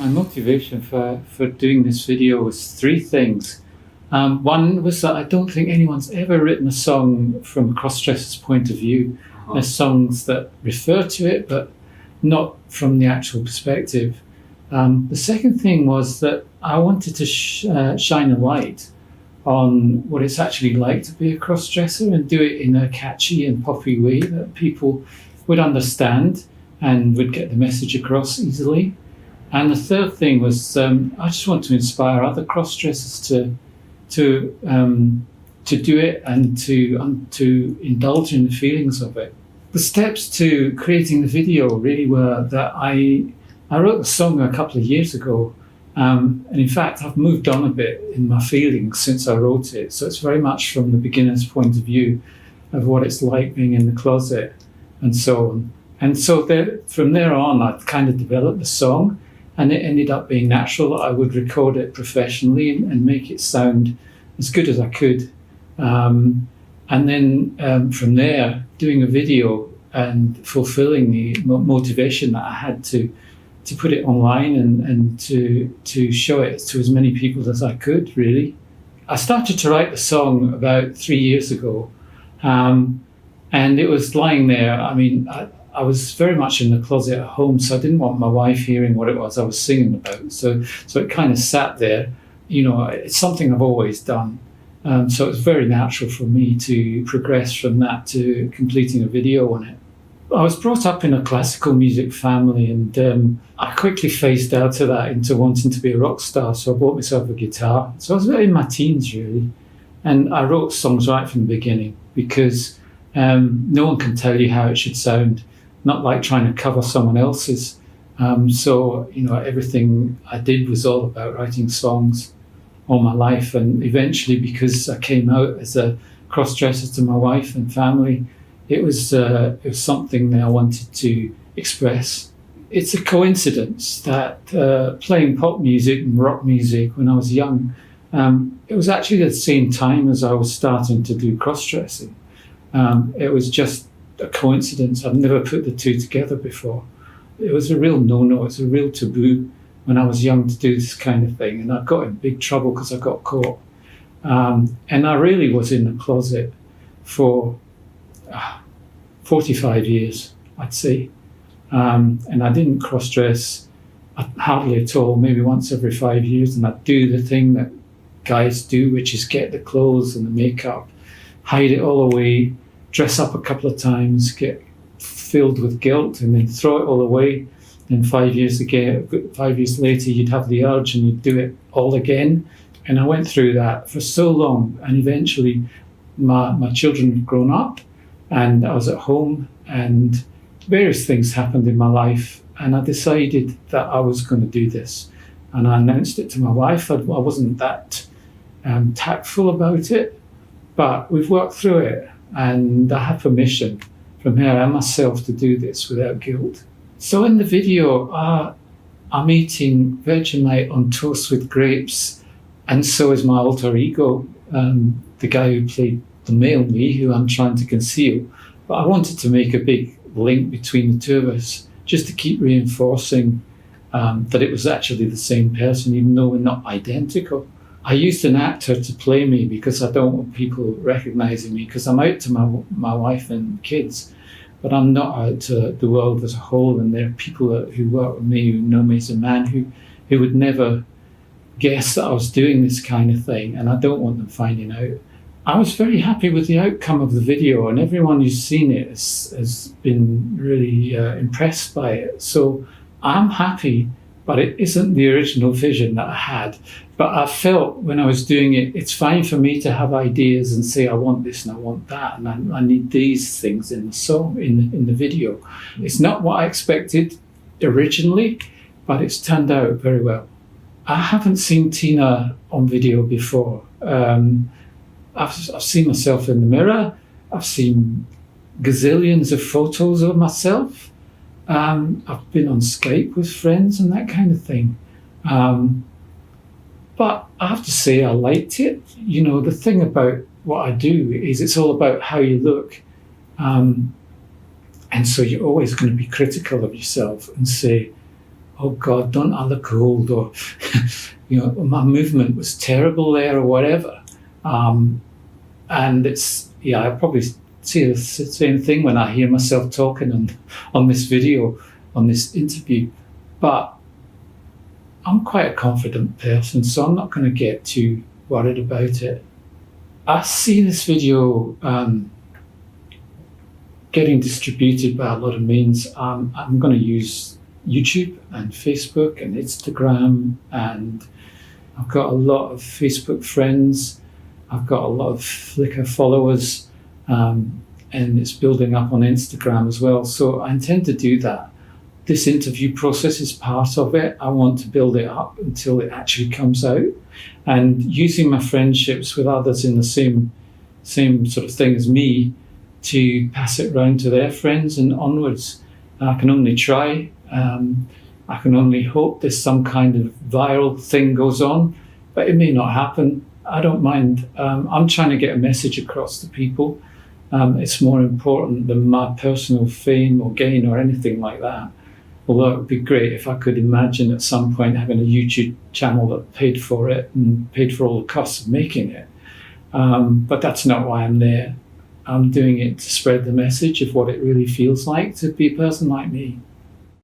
My motivation for doing this video was three things. One was that I don't think anyone's ever written a song from a cross-dresser's point of view. There's songs that refer to it, but not from the actual perspective. The second thing was that I wanted to shine a light on what it's actually like to be a cross-dresser and do it in a catchy and poppy way that people would understand and would get the message across easily. And the third thing was I just want to inspire other cross-dressers to do it and to indulge in the feelings of it. The steps to creating the video really were that I wrote the song a couple of years ago, and in fact I've moved on a bit in my feelings since I wrote it. So it's very much from the beginner's point of view of what it's like being in the closet and so on. And so from there on I kind of developed the song. And it ended up being natural that I would record it professionally and make it sound as good as I could. And then from there, doing a video and fulfilling the motivation that I had to put it online and to show it to as many people as I could, really. I started to write the song about 3 years ago, and it was lying there. I mean, I was very much in the closet at home, so I didn't want my wife hearing what it was I was singing about. So it kind of sat there. You know, it's something I've always done. So it was very natural for me to progress from that to completing a video on it. I was brought up in a classical music family, and I quickly phased out of that into wanting to be a rock star. So I bought myself a guitar. So I was in my teens, really. And I wrote songs right from the beginning because no one can tell you how it should sound. Not like trying to cover someone else's. So, you know, everything I did was all about writing songs all my life. And eventually, because I came out as a cross-dresser to my wife and family, it was something that I wanted to express. It's a coincidence that playing pop music and rock music when I was young, it was actually at the same time as I was starting to do cross-dressing. It was just a coincidence. I've never put the two together before. It was a real no-no. It's a real taboo when I was young to do this kind of thing, and I got in big trouble because I got caught. And I really was in the closet for 45 years, I'd say. And I didn't cross-dress hardly at all, maybe once every 5 years, and I'd do the thing that guys do, which is get the clothes and the makeup, hide it all away, dress up a couple of times, get filled with guilt, and then throw it all away. And 5 years later, you'd have the urge and you'd do it all again. And I went through that for so long. And eventually, my children had grown up, and I was at home, and various things happened in my life. And I decided that I was going to do this. And I announced it to my wife. I wasn't that tactful about it, but we've worked through it. And I had permission from her and myself to do this without guilt. So in the video, I'm eating Vegemite on toast with grapes, and so is my alter ego, the guy who played the male me, who I'm trying to conceal. But I wanted to make a big link between the two of us, just to keep reinforcing that it was actually the same person, even though we're not identical. I used an actor to play me because I don't want people recognizing me, because I'm out to my wife and kids, but I'm not out to the world as a whole. And there are people who work with me who know me as a man who would never guess that I was doing this kind of thing, and I don't want them finding out. I was very happy with the outcome of the video, and everyone who's seen it has been really impressed by it. So I'm happy, but it isn't the original vision that I had. But I felt when I was doing it, it's fine for me to have ideas and say, I want this and I want that, and I need these things in the song, in the video. It's not what I expected originally, but it's turned out very well. I haven't seen Tina on video before. I've seen myself in the mirror. I've seen gazillions of photos of myself. I've been on Skype with friends and that kind of thing. But I have to say I liked it. You know, the thing about what I do is it's all about how you look. And so you're always going to be critical of yourself and say, oh God, don't I look old? Or, my movement was terrible there or whatever. And it's, I probably see the same thing when I hear myself talking on this video, on this interview. But I'm quite a confident person, so I'm not going to get too worried about it. I see this video getting distributed by a lot of means. I'm going to use YouTube and Facebook and Instagram, and I've got a lot of Facebook friends. I've got a lot of Flickr followers, and it's building up on Instagram as well. So I intend to do that. This interview process is part of it. I want to build it up until it actually comes out, and using my friendships with others in the same sort of thing as me to pass it round to their friends and onwards. I can only try. I can only hope there's some kind of viral thing goes on, but it may not happen. I don't mind. I'm trying to get a message across to people. It's more important than my personal fame or gain or anything like that. Although it would be great if I could imagine at some point having a YouTube channel that paid for it and paid for all the costs of making it. But that's not why I'm there. I'm doing it to spread the message of what it really feels like to be a person like me.